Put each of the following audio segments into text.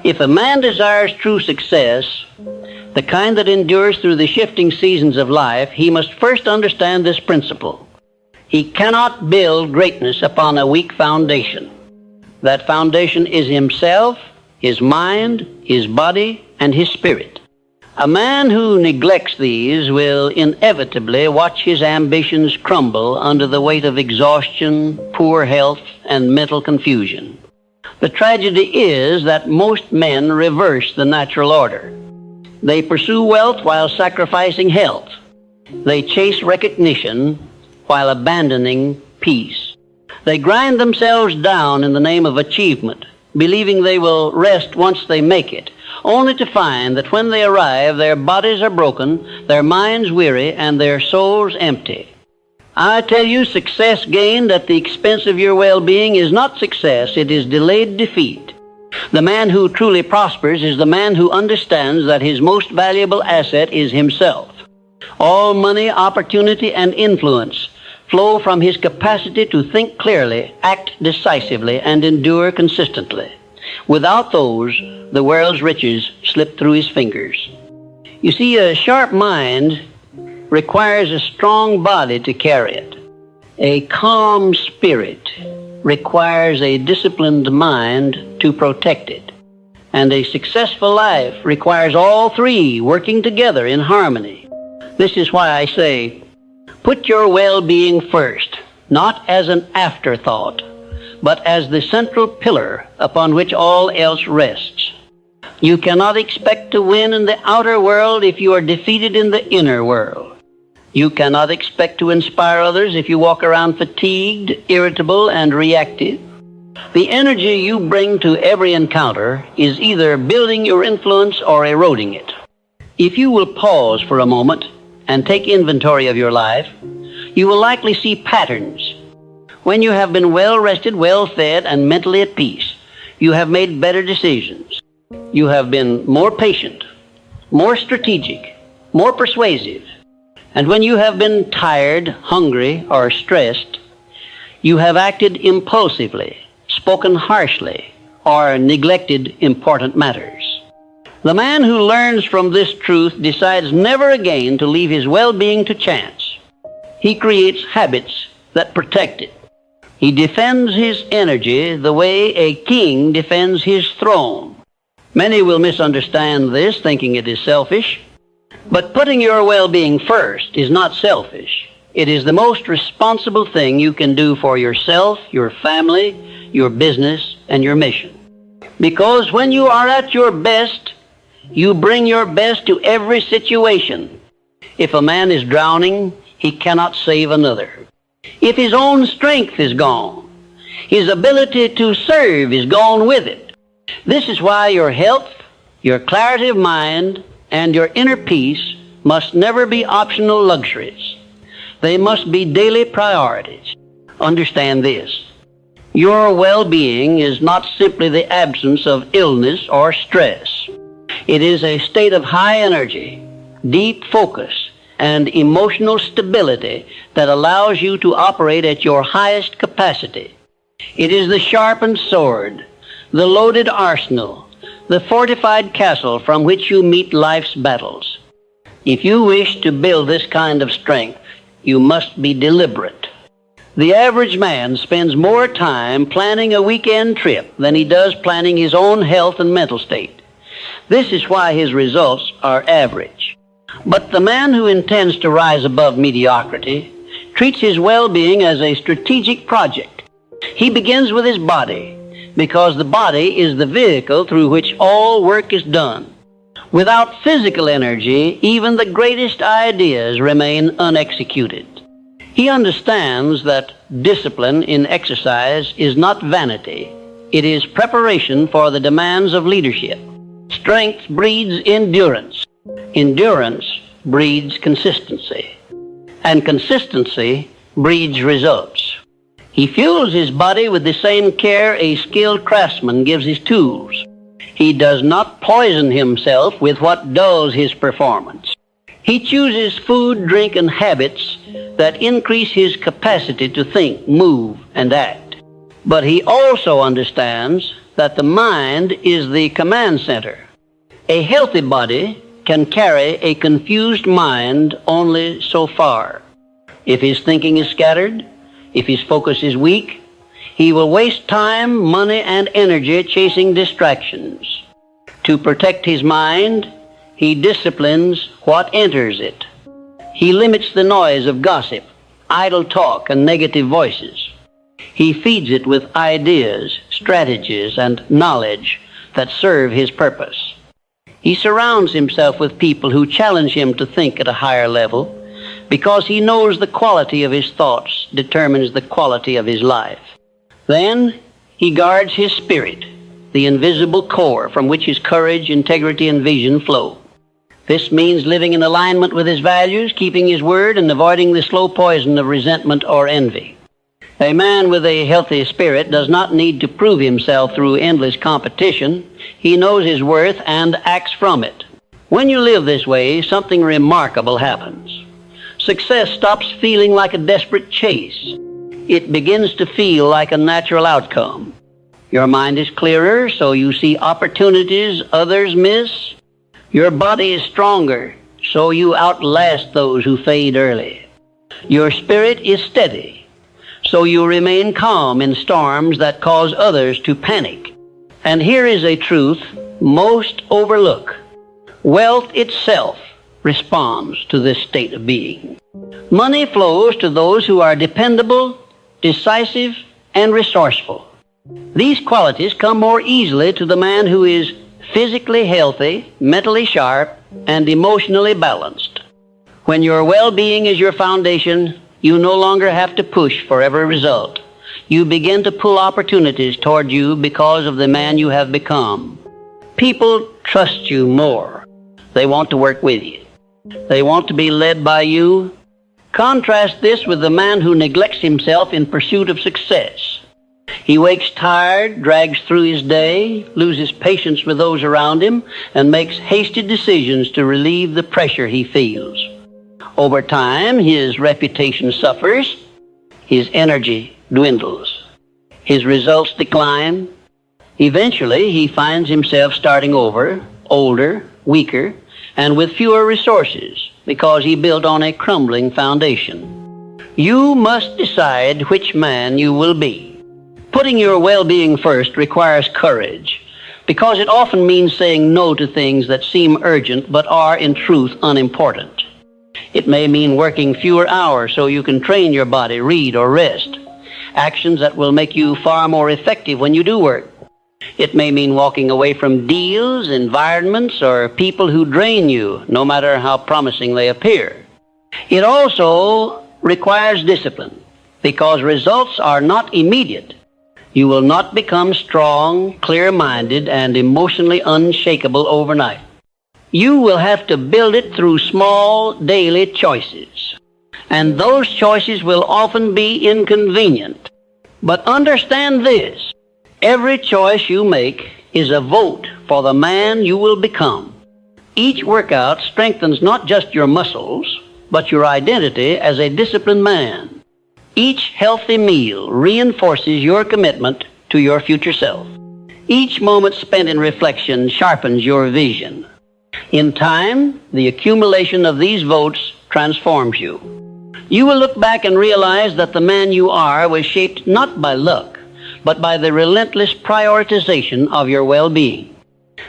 If a man desires true success, the kind that endures through the shifting seasons of life, he must first understand this principle. He cannot build greatness upon a weak foundation. That foundation is himself, his mind, his body, and his spirit. A man who neglects these will inevitably watch his ambitions crumble under the weight of exhaustion, poor health, and mental confusion. The tragedy is that most men reverse the natural order. They pursue wealth while sacrificing health. They chase recognition while abandoning peace. They grind themselves down in the name of achievement, believing they will rest once they make it, only to find that when they arrive, their bodies are broken, their minds weary, and their souls empty. I tell you, success gained at the expense of your well-being is not success, it is delayed defeat. The man who truly prospers is the man who understands that his most valuable asset is himself. All money, opportunity, and influence flow from his capacity to think clearly, act decisively, and endure consistently. Without those, the world's riches slip through his fingers. You see, a sharp mind requires a strong body to carry it. A calm spirit requires a disciplined mind to protect it. And a successful life requires all three working together in harmony. This is why I say, put your well-being first, not as an afterthought, but as the central pillar upon which all else rests. You cannot expect to win in the outer world if you are defeated in the inner world. You cannot expect to inspire others if you walk around fatigued, irritable, and reactive. The energy you bring to every encounter is either building your influence or eroding it. If you will pause for a moment and take inventory of your life, you will likely see patterns. When you have been well-rested, well-fed, and mentally at peace, you have made better decisions. You have been more patient, more strategic, more persuasive. And when you have been tired, hungry, or stressed, you have acted impulsively, spoken harshly, or neglected important matters. The man who learns from this truth decides never again to leave his well-being to chance. He creates habits that protect it. He defends his energy the way a king defends his throne. Many will misunderstand this, thinking it is selfish. But putting your well-being first is not selfish. It is the most responsible thing you can do for yourself, your family, your business, and your mission. Because when you are at your best, you bring your best to every situation. If a man is drowning, he cannot save another. If his own strength is gone, his ability to serve is gone with it. This is why your health, your clarity of mind, and your inner peace must never be optional luxuries. They must be daily priorities. Understand this. Your well-being is not simply the absence of illness or stress. It is a state of high energy, deep focus, and emotional stability that allows you to operate at your highest capacity. It is the sharpened sword, the loaded arsenal, the fortified castle from which you meet life's battles. If you wish to build this kind of strength, you must be deliberate. The average man spends more time planning a weekend trip than he does planning his own health and mental state. This is why his results are average. But the man who intends to rise above mediocrity treats his well-being as a strategic project. He begins with his body, because the body is the vehicle through which all work is done. Without physical energy, even the greatest ideas remain unexecuted. He understands that discipline in exercise is not vanity. It is preparation for the demands of leadership. Strength breeds endurance. Endurance breeds consistency. And consistency breeds results. He fuels his body with the same care a skilled craftsman gives his tools. He does not poison himself with what dulls his performance. He chooses food, drink, and habits that increase his capacity to think, move, and act. But he also understands that the mind is the command center. A healthy body can carry a confused mind only so far. If his thinking is scattered, if his focus is weak, he will waste time, money, and energy chasing distractions. To protect his mind, he disciplines what enters it. He limits the noise of gossip, idle talk, and negative voices. He feeds it with ideas, strategies, and knowledge that serve his purpose. He surrounds himself with people who challenge him to think at a higher level, because he knows the quality of his thoughts determines the quality of his life. Then he guards his spirit, the invisible core from which his courage, integrity, and vision flow. This means living in alignment with his values, keeping his word, and avoiding the slow poison of resentment or envy. A man with a healthy spirit does not need to prove himself through endless competition. He knows his worth and acts from it. When you live this way, something remarkable happens. Success stops feeling like a desperate chase. It begins to feel like a natural outcome. Your mind is clearer, so you see opportunities others miss. Your body is stronger, so you outlast those who fade early. Your spirit is steady, so you remain calm in storms that cause others to panic. And here is a truth most overlook. Wealth itself responds to this state of being. Money flows to those who are dependable, decisive, and resourceful. These qualities come more easily to the man who is physically healthy, mentally sharp, and emotionally balanced. When your well-being is your foundation, you no longer have to push for every result. You begin to pull opportunities toward you because of the man you have become. People trust you more. They want to work with you. They want to be led by you. Contrast this with the man who neglects himself in pursuit of success. He wakes tired, drags through his day, loses patience with those around him, and makes hasty decisions to relieve the pressure he feels. Over time, his reputation suffers, his energy dwindles, his results decline. Eventually, he finds himself starting over, older, weaker, and with fewer resources because he built on a crumbling foundation. You must decide which man you will be. Putting your well-being first requires courage, because it often means saying no to things that seem urgent but are in truth unimportant. It may mean working fewer hours so you can train your body, read, or rest, actions that will make you far more effective when you do work. It may mean walking away from deals, environments, or people who drain you, no matter how promising they appear. It also requires discipline, because results are not immediate. You will not become strong, clear-minded, and emotionally unshakable overnight. You will have to build it through small, daily choices. And those choices will often be inconvenient. But understand this: every choice you make is a vote for the man you will become. Each workout strengthens not just your muscles, but your identity as a disciplined man. Each healthy meal reinforces your commitment to your future self. Each moment spent in reflection sharpens your vision. In time, the accumulation of these votes transforms you. You will look back and realize that the man you are was shaped not by luck, but by the relentless prioritization of your well-being.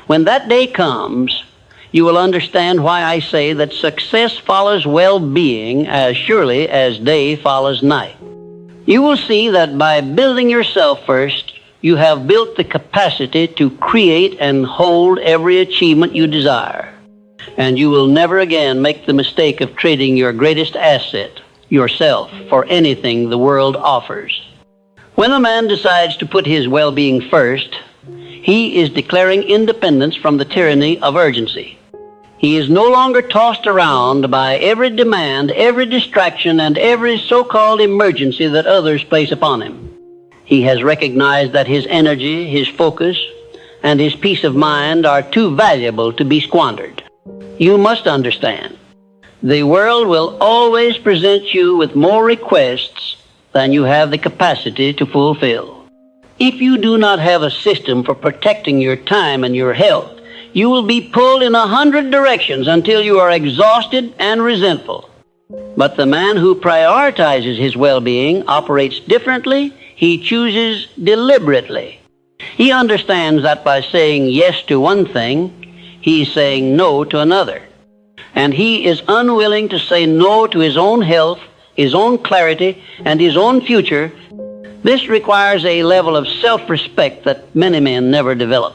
When that day comes, you will understand why I say that success follows well-being as surely as day follows night. You will see that by building yourself first, you have built the capacity to create and hold every achievement you desire. And you will never again make the mistake of trading your greatest asset, yourself, for anything the world offers. When a man decides to put his well-being first, he is declaring independence from the tyranny of urgency. He is no longer tossed around by every demand, every distraction, and every so-called emergency that others place upon him. He has recognized that his energy, his focus, and his peace of mind are too valuable to be squandered. You must understand, the world will always present you with more requests than you have the capacity to fulfill. If you do not have a system for protecting your time and your health, you will be pulled in 100 directions until you are exhausted and resentful. But the man who prioritizes his well-being operates differently. He chooses deliberately. He understands that by saying yes to one thing, he's saying no to another. And he is unwilling to say no to his own health, his own clarity, and his own future. This requires a level of self-respect that many men never develop.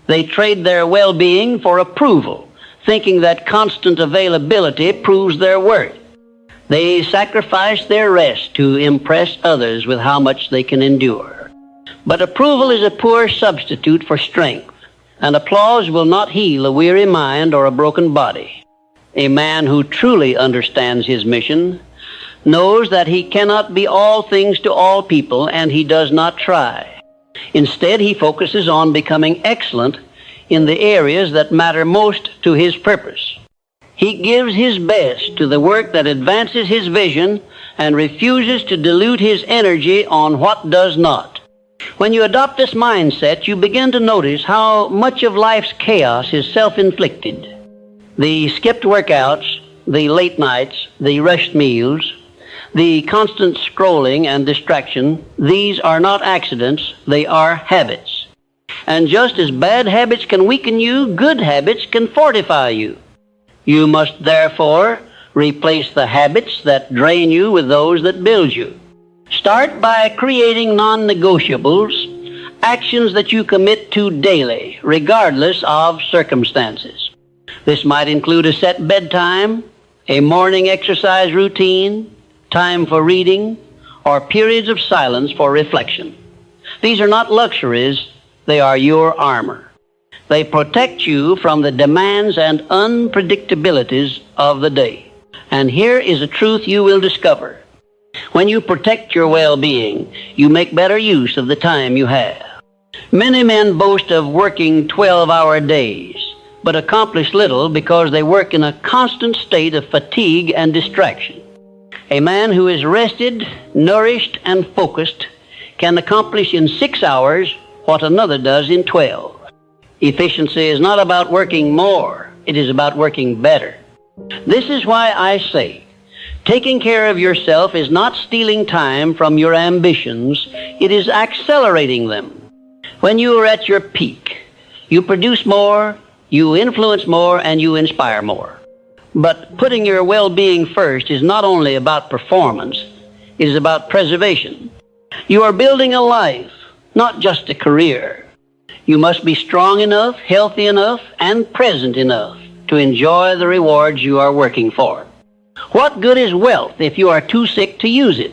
They trade their well-being for approval, thinking that constant availability proves their worth. They sacrifice their rest to impress others with how much they can endure. But approval is a poor substitute for strength, and applause will not heal a weary mind or a broken body. A man who truly understands his mission knows that he cannot be all things to all people, and he does not try. Instead, he focuses on becoming excellent in the areas that matter most to his purpose. He gives his best to the work that advances his vision and refuses to dilute his energy on what does not. When you adopt this mindset, you begin to notice how much of life's chaos is self-inflicted. The skipped workouts, the late nights, the rushed meals, the constant scrolling and distraction, these are not accidents, they are habits. And just as bad habits can weaken you, good habits can fortify you. You must therefore replace the habits that drain you with those that build you. Start by creating non-negotiables, actions that you commit to daily, regardless of circumstances. This might include a set bedtime, a morning exercise routine, time for reading, or periods of silence for reflection. These are not luxuries, they are your armor. They protect you from the demands and unpredictabilities of the day. And here is a truth you will discover. When you protect your well-being, you make better use of the time you have. Many men boast of working 12-hour days, but accomplish little because they work in a constant state of fatigue and distraction. A man who is rested, nourished, and focused can accomplish in 6 hours what another does in 12. Efficiency is not about working more, it is about working better. This is why I say, taking care of yourself is not stealing time from your ambitions, it is accelerating them. When you are at your peak, you produce more, you influence more, and you inspire more. But putting your well-being first is not only about performance, it is about preservation. You are building a life, not just a career. You must be strong enough, healthy enough, and present enough to enjoy the rewards you are working for. What good is wealth if you are too sick to use it?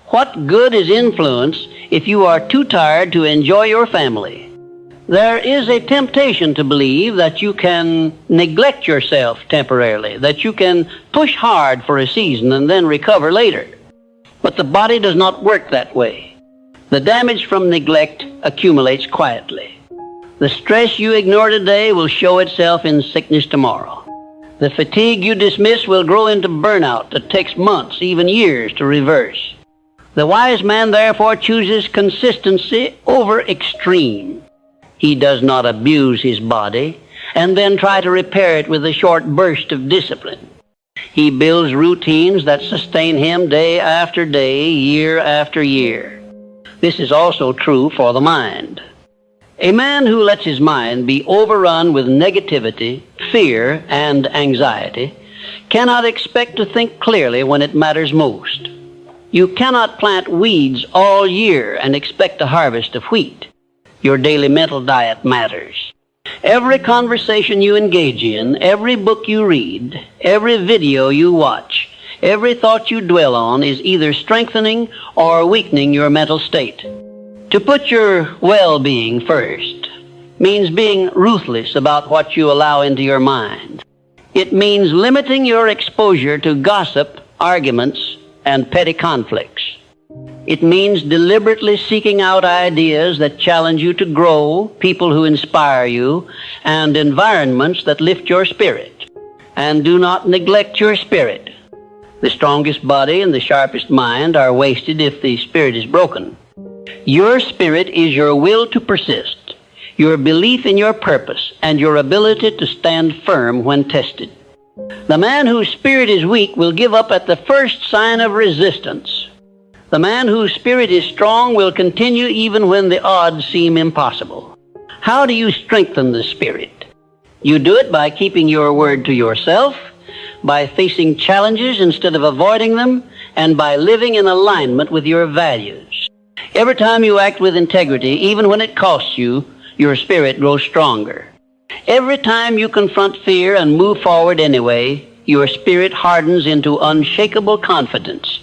What good is influence if you are too tired to enjoy your family? There is a temptation to believe that you can neglect yourself temporarily, that you can push hard for a season and then recover later. But the body does not work that way. The damage from neglect accumulates quietly. The stress you ignore today will show itself in sickness tomorrow. The fatigue you dismiss will grow into burnout that takes months, even years, to reverse. The wise man therefore chooses consistency over extreme. He does not abuse his body and then try to repair it with a short burst of discipline. He builds routines that sustain him day after day, year after year. This is also true for the mind. A man who lets his mind be overrun with negativity, fear, and anxiety cannot expect to think clearly when it matters most. You cannot plant weeds all year and expect a harvest of wheat. Your daily mental diet matters. Every conversation you engage in, every book you read, every video you watch, every thought you dwell on is either strengthening or weakening your mental state. To put your well-being first means being ruthless about what you allow into your mind. It means limiting your exposure to gossip, arguments, and petty conflicts. It means deliberately seeking out ideas that challenge you to grow, people who inspire you, and environments that lift your spirit. And do not neglect your spirit. The strongest body and the sharpest mind are wasted if the spirit is broken. Your spirit is your will to persist, your belief in your purpose, and your ability to stand firm when tested. The man whose spirit is weak will give up at the first sign of resistance. The man whose spirit is strong will continue even when the odds seem impossible. How do you strengthen the spirit? You do it by keeping your word to yourself, by facing challenges instead of avoiding them, and by living in alignment with your values. Every time you act with integrity, even when it costs you, your spirit grows stronger. Every time you confront fear and move forward anyway, your spirit hardens into unshakable confidence.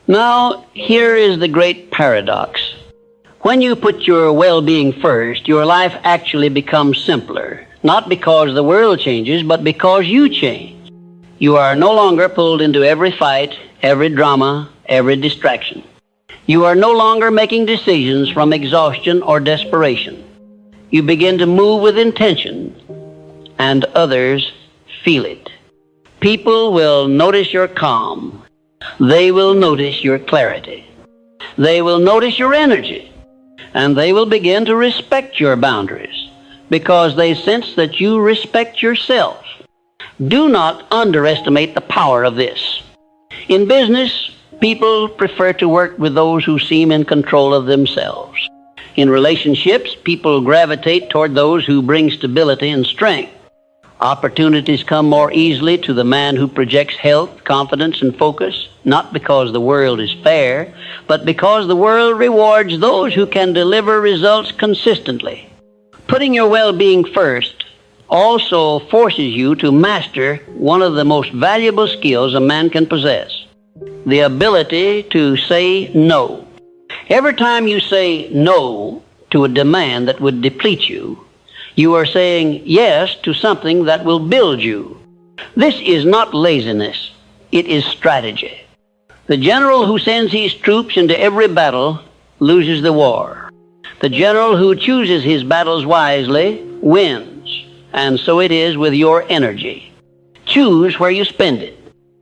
Now, here is the great paradox. When you put your well-being first, your life actually becomes simpler, not because the world changes, but because you change. You are no longer pulled into every fight, every drama, every distraction. You are no longer making decisions from exhaustion or desperation. You begin to move with intention, and others feel it. People will notice your calm. They will notice your clarity. They will notice your energy, and they will begin to respect your boundaries because they sense that you respect yourself. Do not underestimate the power of this. In business, people prefer to work with those who seem in control of themselves. In relationships, people gravitate toward those who bring stability and strength. Opportunities come more easily to the man who projects health, confidence, and focus, not because the world is fair, but because the world rewards those who can deliver results consistently. Putting your well-being first also forces you to master one of the most valuable skills a man can possess, the ability to say no. Every time you say no to a demand that would deplete you, you are saying yes to something that will build you. This is not laziness, it is strategy. The general who sends his troops into every battle loses the war. The general who chooses his battles wisely wins, and so it is with your energy. Choose where you spend it.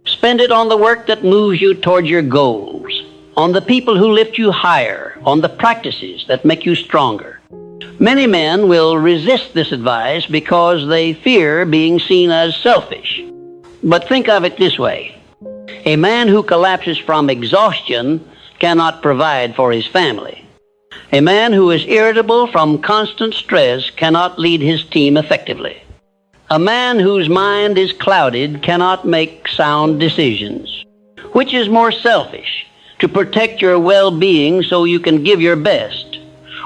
Spend it on the work that moves you toward your goals, on the people who lift you higher, on the practices that make you stronger. Many men will resist this advice because they fear being seen as selfish. But think of it this way. A man who collapses from exhaustion cannot provide for his family. A man who is irritable from constant stress cannot lead his team effectively. A man whose mind is clouded cannot make sound decisions. Which is more selfish, to protect your well-being so you can give your best,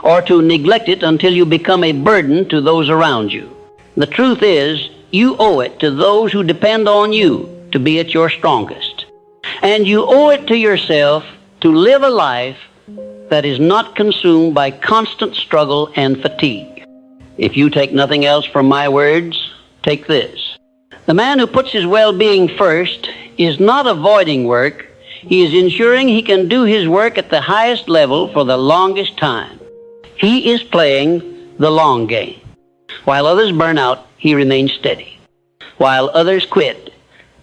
or to neglect it until you become a burden to those around you? The truth is, you owe it to those who depend on you to be at your strongest. And you owe it to yourself to live a life that is not consumed by constant struggle and fatigue. If you take nothing else from my words, take this. The man who puts his well-being first is not avoiding work. He is ensuring he can do his work at the highest level for the longest time. He is playing the long game. While others burn out, he remains steady. While others quit,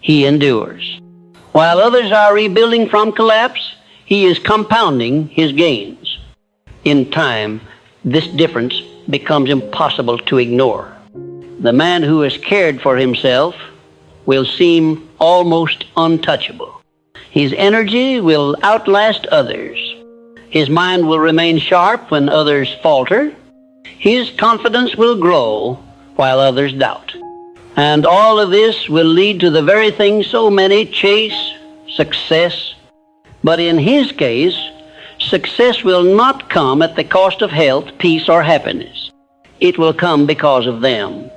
he endures. While others are rebuilding from collapse, he is compounding his gains. In time, this difference becomes impossible to ignore. The man who has cared for himself will seem almost untouchable. His energy will outlast others. His mind will remain sharp when others falter. His confidence will grow while others doubt. And all of this will lead to the very thing so many chase, success. But in his case, success will not come at the cost of health, peace, or happiness. It will come because of them.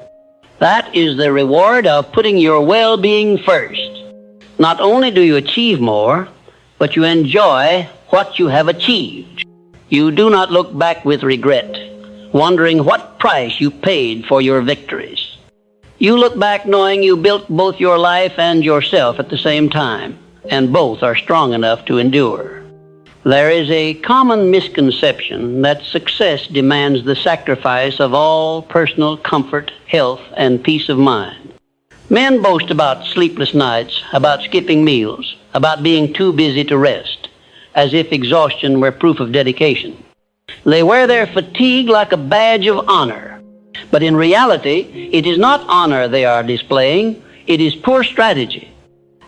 That is the reward of putting your well-being first. Not only do you achieve more, but you enjoy what you have achieved. You do not look back with regret, wondering what price you paid for your victories. You look back knowing you built both your life and yourself at the same time, and both are strong enough to endure. There is a common misconception that success demands the sacrifice of all personal comfort, health, and peace of mind. Men boast about sleepless nights, about skipping meals, about being too busy to rest, as if exhaustion were proof of dedication. They wear their fatigue like a badge of honor. But in reality, it is not honor they are displaying, it is poor strategy.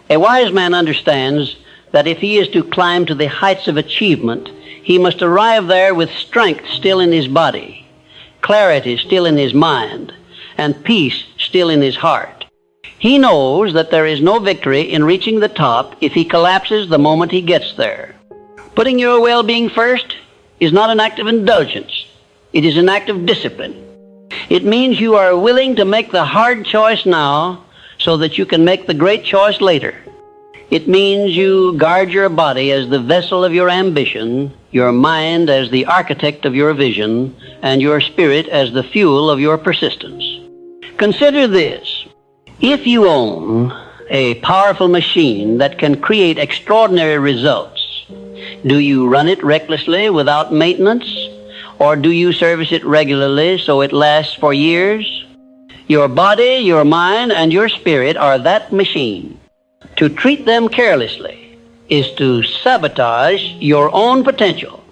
A wise man understands that if he is to climb to the heights of achievement, he must arrive there with strength still in his body, clarity still in his mind, and peace still in his heart. He knows that there is no victory in reaching the top if he collapses the moment he gets there. Putting your well-being first is not an act of indulgence. It is an act of discipline. It means you are willing to make the hard choice now so that you can make the great choice later. It means you guard your body as the vessel of your ambition, your mind as the architect of your vision, and your spirit as the fuel of your persistence. Consider this. If you own a powerful machine that can create extraordinary results, do you run it recklessly without maintenance, or do you service it regularly so it lasts for years? Your body, your mind, and your spirit are that machine. To treat them carelessly is to sabotage your own potential.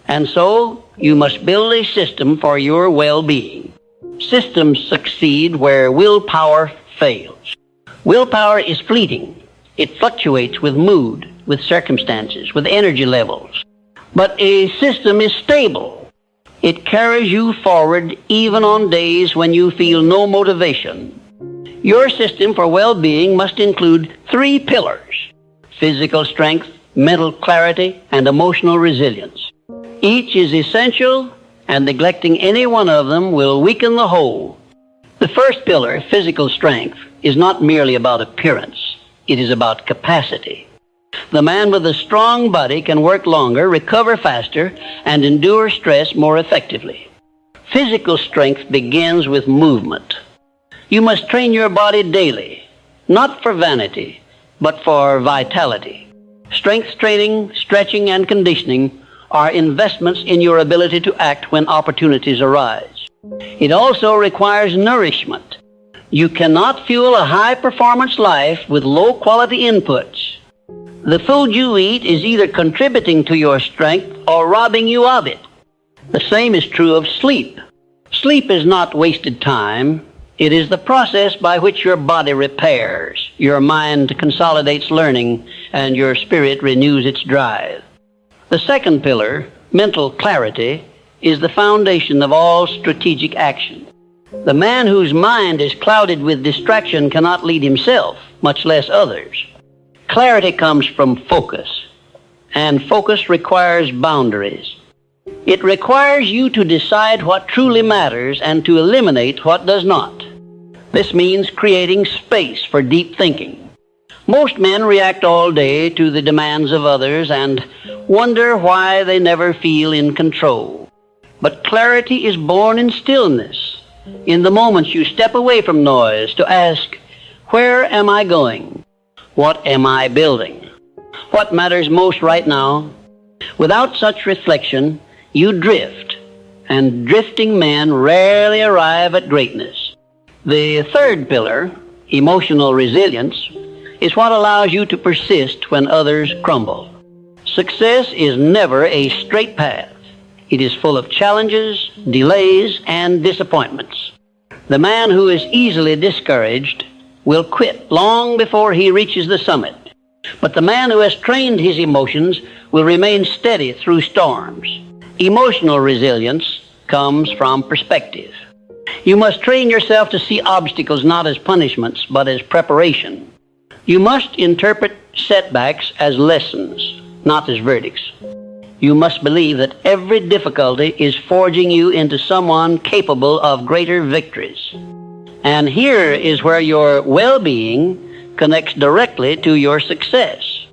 And so you must build a system for your well-being. Systems succeed where willpower fails. Willpower is fleeting. It fluctuates with mood, with circumstances, with energy levels. But a system is stable. It carries you forward even on days when you feel no motivation. Your system for well-being must include 3 pillars: physical strength, mental clarity, and emotional resilience. Each is essential, and neglecting any one of them will weaken the whole. The first pillar, physical strength, is not merely about appearance. It is about capacity. The man with a strong body can work longer, recover faster, and endure stress more effectively. Physical strength begins with movement. You must train your body daily, not for vanity, but for vitality. Strength training, stretching, and conditioning are investments in your ability to act when opportunities arise. It also requires nourishment. You cannot fuel a high-performance life with low-quality inputs. The food you eat is either contributing to your strength or robbing you of it. The same is true of sleep. Sleep is not wasted time. It is the process by which your body repairs, your mind consolidates learning, and your spirit renews its drive. The second pillar, mental clarity, is the foundation of all strategic action. The man whose mind is clouded with distraction cannot lead himself, much less others. Clarity comes from focus, and focus requires boundaries. It requires you to decide what truly matters and to eliminate what does not. This means creating space for deep thinking. Most men react all day to the demands of others and wonder why they never feel in control. But clarity is born in stillness, in the moments you step away from noise to ask, where am I going? What am I building? What matters most right now? Without such reflection, you drift, and drifting men rarely arrive at greatness. The third pillar, emotional resilience, is what allows you to persist when others crumble. Success is never a straight path. It is full of challenges, delays, and disappointments. The man who is easily discouraged will quit long before he reaches the summit. But the man who has trained his emotions will remain steady through storms. Emotional resilience comes from perspective. You must train yourself to see obstacles not as punishments, but as preparation. You must interpret setbacks as lessons, not as verdicts. You must believe that every difficulty is forging you into someone capable of greater victories. And here is where your well-being connects directly to your success.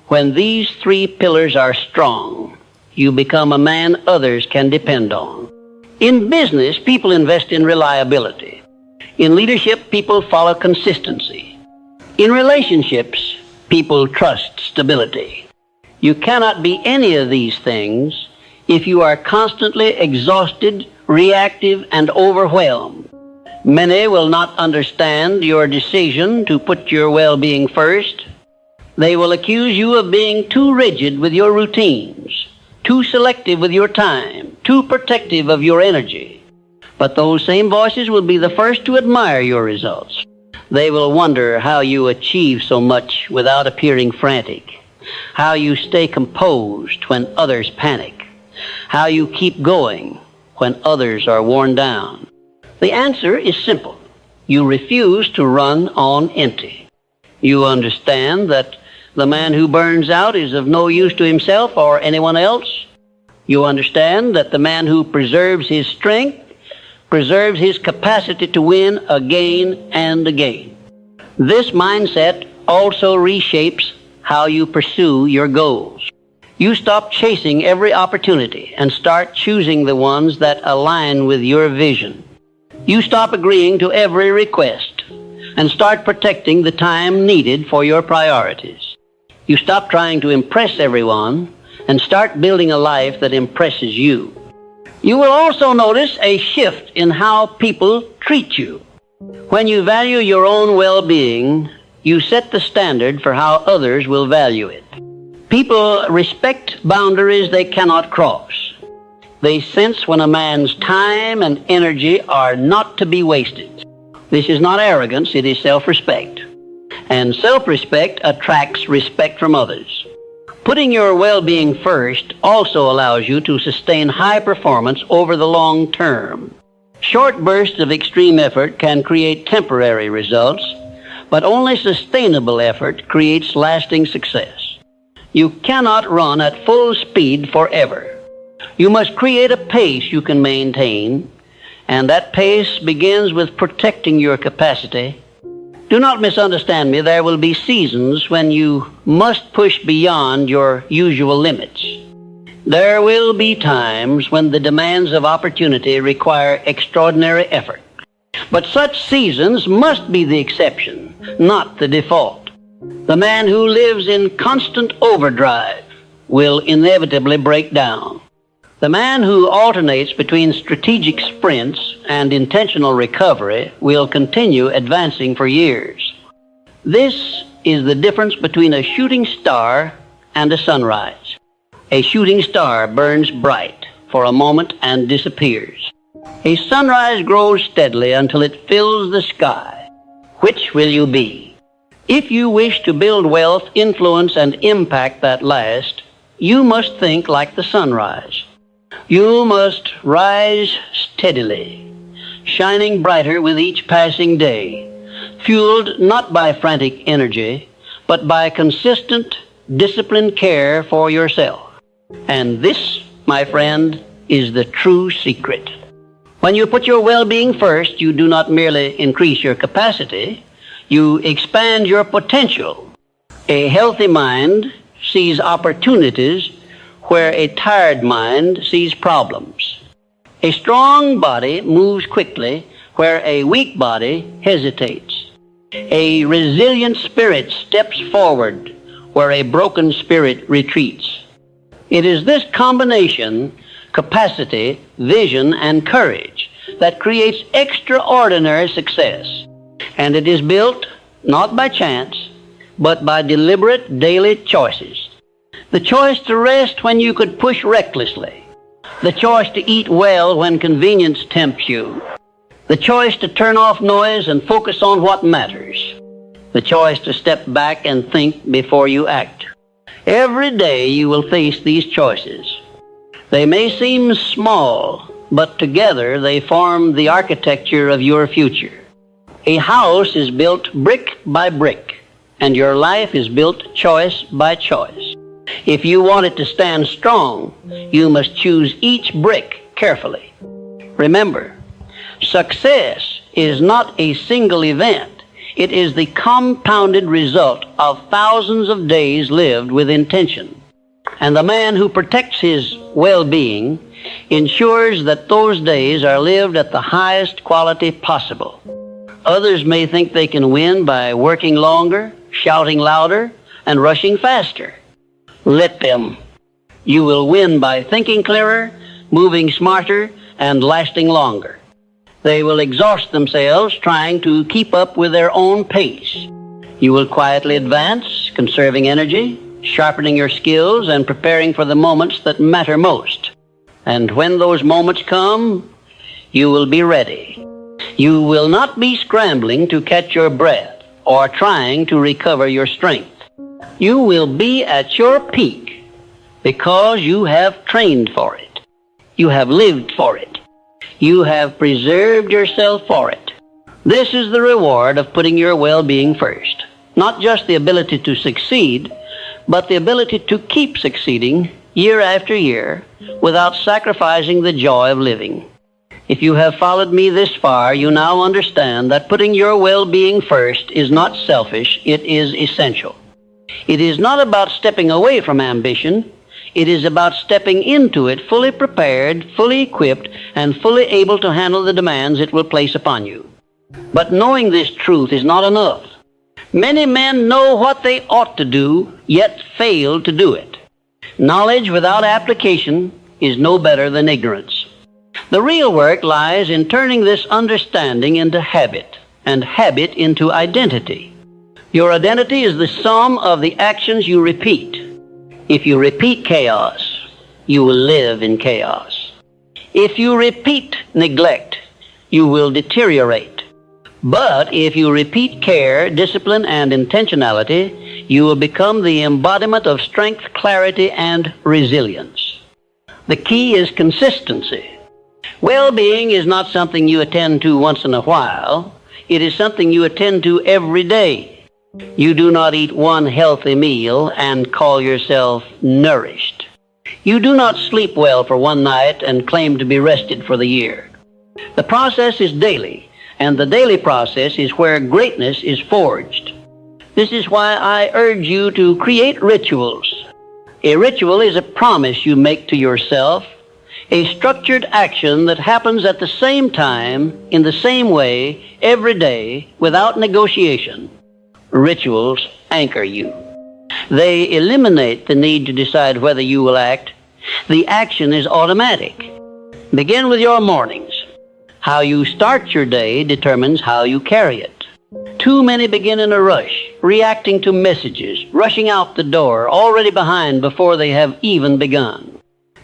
When these 3 pillars are strong, you become a man others can depend on. In business, people invest in reliability. In leadership, people follow consistency. In relationships, people trust stability. You cannot be any of these things if you are constantly exhausted, reactive, and overwhelmed. Many will not understand your decision to put your well-being first. They will accuse you of being too rigid with your routines, too selective with your time, too protective of your energy. But those same voices will be the first to admire your results. They will wonder how you achieve so much without appearing frantic, how you stay composed when others panic, how you keep going when others are worn down. The answer is simple. You refuse to run on empty. You understand that the man who burns out is of no use to himself or anyone else. You understand that the man who preserves his strength preserves his capacity to win again and again. This mindset also reshapes how you pursue your goals. You stop chasing every opportunity and start choosing the ones that align with your vision. You stop agreeing to every request and start protecting the time needed for your priorities. You stop trying to impress everyone and start building a life that impresses you. You will also notice a shift in how people treat you. When you value your own well-being, you set the standard for how others will value it. People respect boundaries they cannot cross. They sense when a man's time and energy are not to be wasted. This is not arrogance, it is self-respect. And self-respect attracts respect from others. Putting your well-being first also allows you to sustain high performance over the long term. Short bursts of extreme effort can create temporary results, but only sustainable effort creates lasting success. You cannot run at full speed forever. You must create a pace you can maintain, and that pace begins with protecting your capacity. Do not misunderstand me. There will be seasons when you must push beyond your usual limits. There will be times when the demands of opportunity require extraordinary effort. But such seasons must be the exception, not the default. The man who lives in constant overdrive will inevitably break down. The man who alternates between strategic sprints and intentional recovery will continue advancing for years. This is the difference between a shooting star and a sunrise. A shooting star burns bright for a moment and disappears. A sunrise grows steadily until it fills the sky. Which will you be? If you wish to build wealth, influence, and impact that last, you must think like the sunrise. You must rise steadily, shining brighter with each passing day, fueled not by frantic energy, but by consistent, disciplined care for yourself. And this, my friend, is the true secret. When you put your well-being first, you do not merely increase your capacity, you expand your potential. A healthy mind sees opportunities where a tired mind sees problems. A strong body moves quickly where a weak body hesitates. A resilient spirit steps forward where a broken spirit retreats. It is this combination, capacity, vision, and courage, that creates extraordinary success. And it is built not by chance, but by deliberate daily choices. The choice to rest when you could push recklessly. The choice to eat well when convenience tempts you. The choice to turn off noise and focus on what matters. The choice to step back and think before you act. Every day you will face these choices. They may seem small, but together they form the architecture of your future. A house is built brick by brick, and your life is built choice by choice. If you want it to stand strong, you must choose each brick carefully. Remember, success is not a single event. It is the compounded result of thousands of days lived with intention. And the man who protects his well-being ensures that those days are lived at the highest quality possible. Others may think they can win by working longer, shouting louder, and rushing faster. Let them. You will win by thinking clearer, moving smarter, and lasting longer. They will exhaust themselves trying to keep up with their own pace. You will quietly advance, conserving energy, sharpening your skills, and preparing for the moments that matter most. And when those moments come, you will be ready. You will not be scrambling to catch your breath or trying to recover your strength. You will be at your peak because you have trained for it. You have lived for it. You have preserved yourself for it. This is the reward of putting your well-being first. Not just the ability to succeed, but the ability to keep succeeding year after year without sacrificing the joy of living. If you have followed me this far, you now understand that putting your well-being first is not selfish, it is essential. It is not about stepping away from ambition. It is about stepping into it fully prepared, fully equipped, and fully able to handle the demands it will place upon you. But knowing this truth is not enough. Many men know what they ought to do, yet fail to do it. Knowledge without application is no better than ignorance. The real work lies in turning this understanding into habit, and habit into identity. Your identity is the sum of the actions you repeat. If you repeat chaos, you will live in chaos. If you repeat neglect, you will deteriorate. But if you repeat care, discipline, and intentionality, you will become the embodiment of strength, clarity, and resilience. The key is consistency. Well-being is not something you attend to once in a while. It is something you attend to every day. You do not eat one healthy meal and call yourself nourished. You do not sleep well for one night and claim to be rested for the year. The process is daily, and the daily process is where greatness is forged. This is why I urge you to create rituals. A ritual is a promise you make to yourself, a structured action that happens at the same time, in the same way, every day, without negotiation. Rituals anchor you. They eliminate the need to decide whether you will act. The action is automatic. Begin with your mornings. How you start your day determines how you carry it. Too many begin in a rush, reacting to messages, rushing out the door, already behind before they have even begun.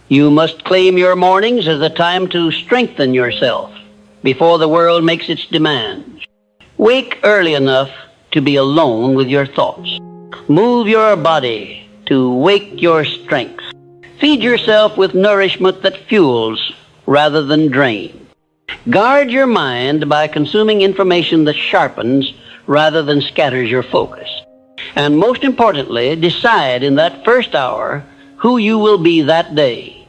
You must claim your mornings as a time to strengthen yourself before the world makes its demands. Wake early enough to be alone with your thoughts. Move your body to wake your strength. Feed yourself with nourishment that fuels rather than drains. Guard your mind by consuming information that sharpens rather than scatters your focus. And most importantly, decide in that first hour who you will be that day.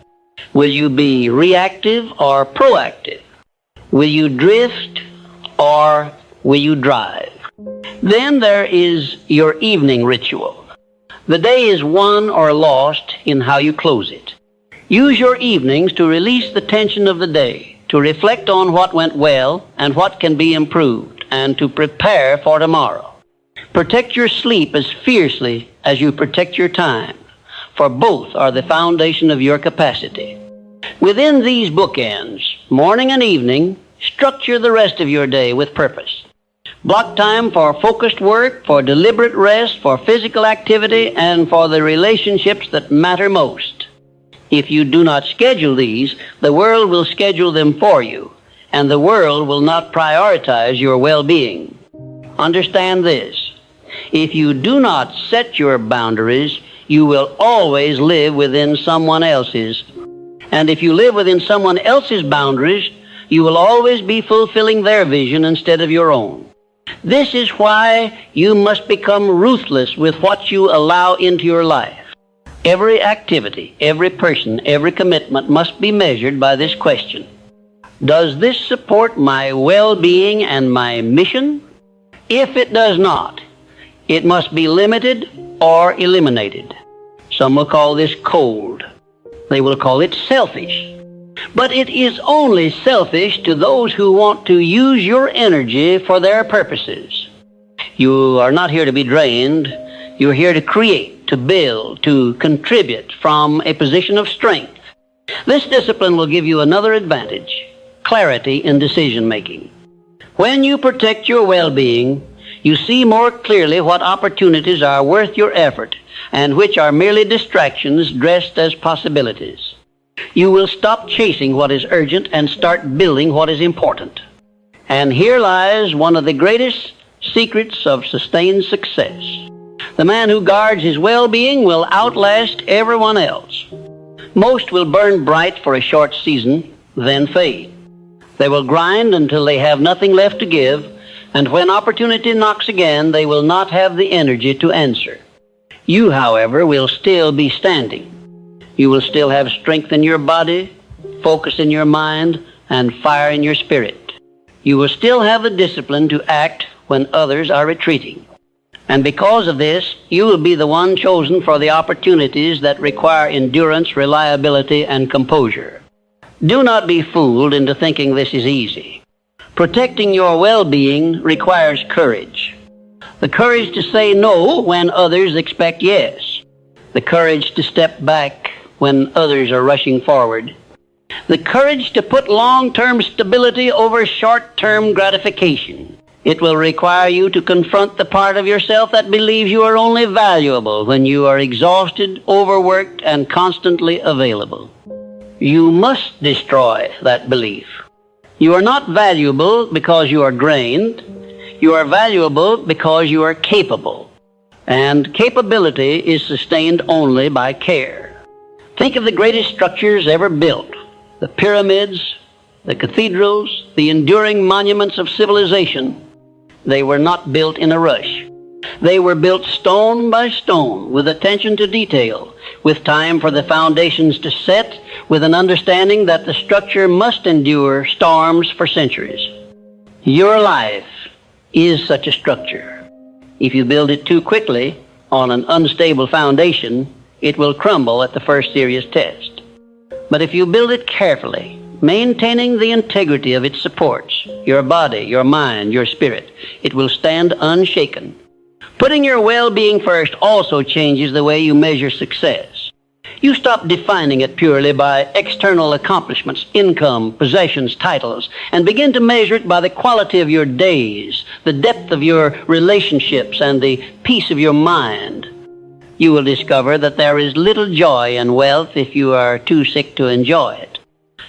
Will you be reactive or proactive? Will you drift or will you drive? Then there is your evening ritual. The day is won or lost in how you close it. Use your evenings to release the tension of the day, to reflect on what went well and what can be improved, and to prepare for tomorrow. Protect your sleep as fiercely as you protect your time, for both are the foundation of your capacity. Within these bookends, morning and evening, structure the rest of your day with purpose. Block time for focused work, for deliberate rest, for physical activity, and for the relationships that matter most. If you do not schedule these, the world will schedule them for you, and the world will not prioritize your well-being. Understand this. If you do not set your boundaries, you will always live within someone else's. And if you live within someone else's boundaries, you will always be fulfilling their vision instead of your own. This is why you must become ruthless with what you allow into your life. Every activity, every person, every commitment must be measured by this question. Does this support my well-being and my mission? If it does not, it must be limited or eliminated. Some will call this cold. They will call it selfish. But it is only selfish to those who want to use your energy for their purposes. You are not here to be drained. You're here to create, to build, to contribute from a position of strength. This discipline will give you another advantage: clarity in decision-making. When you protect your well-being, you see more clearly what opportunities are worth your effort and which are merely distractions dressed as possibilities. You will stop chasing what is urgent and start building what is important. And here lies one of the greatest secrets of sustained success. The man who guards his well-being will outlast everyone else. Most will burn bright for a short season, then fade. They will grind until they have nothing left to give, and when opportunity knocks again, they will not have the energy to answer. You, however, will still be standing. You will still have strength in your body, focus in your mind, and fire in your spirit. You will still have the discipline to act when others are retreating. And because of this, you will be the one chosen for the opportunities that require endurance, reliability, and composure. Do not be fooled into thinking this is easy. Protecting your well-being requires courage. The courage to say no when others expect yes. The courage to step back when others are rushing forward. The courage to put long-term stability over short-term gratification. It will require you to confront the part of yourself that believes you are only valuable when you are exhausted, overworked, and constantly available. You must destroy that belief. You are not valuable because you are drained. You are valuable because you are capable. And capability is sustained only by care. Think of the greatest structures ever built. The pyramids, the cathedrals, the enduring monuments of civilization. They were not built in a rush. They were built stone by stone, with attention to detail, with time for the foundations to set, with an understanding that the structure must endure storms for centuries. Your life is such a structure. If you build it too quickly on an unstable foundation, it will crumble at the first serious test. But if you build it carefully, maintaining the integrity of its supports, your body, your mind, your spirit, it will stand unshaken. Putting your well-being first also changes the way you measure success. You stop defining it purely by external accomplishments, income, possessions, titles, and begin to measure it by the quality of your days, the depth of your relationships, and the peace of your mind. You will discover that there is little joy in wealth if you are too sick to enjoy it.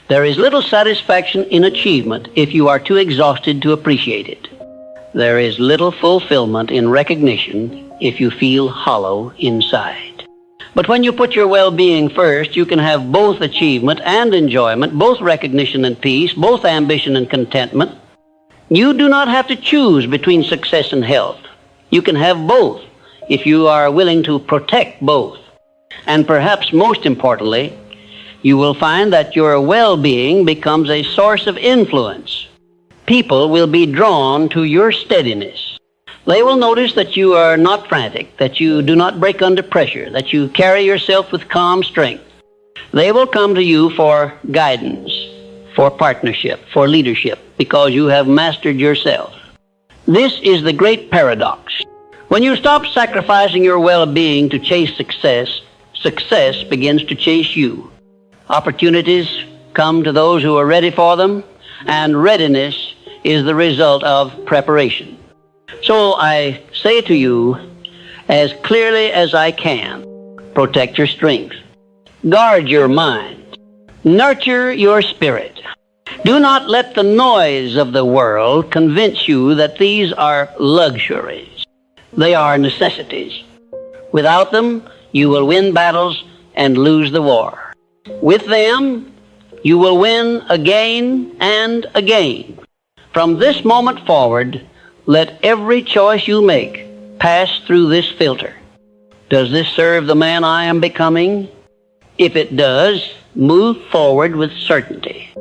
There is little satisfaction in achievement if you are too exhausted to appreciate it. There is little fulfillment in recognition if you feel hollow inside. But when you put your well-being first, you can have both achievement and enjoyment, both recognition and peace, both ambition and contentment. You do not have to choose between success and health. You can have both if you are willing to protect both. And perhaps most importantly, you will find that your well-being becomes a source of influence. People will be drawn to your steadiness. They will notice that you are not frantic, that you do not break under pressure, that you carry yourself with calm strength. They will come to you for guidance, for partnership, for leadership, because you have mastered yourself. This is the great paradox. When you stop sacrificing your well-being to chase success, success begins to chase you. Opportunities come to those who are ready for them, and readiness is the result of preparation. So I say to you, as clearly as I can, protect your strength. Guard your mind. Nurture your spirit. Do not let the noise of the world convince you that these are luxuries. They are necessities. Without them, you will win battles and lose the war. With them, you will win again and again. From this moment forward, let every choice you make pass through this filter. Does this serve the man I am becoming? If it does, move forward with certainty.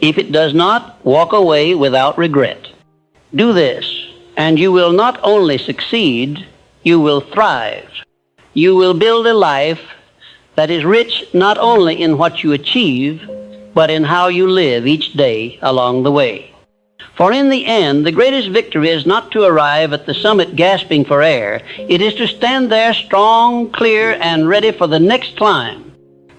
If it does not, walk away without regret. Do this, and you will not only succeed, you will thrive. You will build a life that is rich not only in what you achieve, but in how you live each day along the way. For in the end, the greatest victory is not to arrive at the summit gasping for air. It is to stand there strong, clear, and ready for the next climb.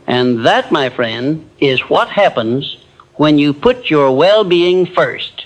And that, my friend, is what happens when you put your well-being first.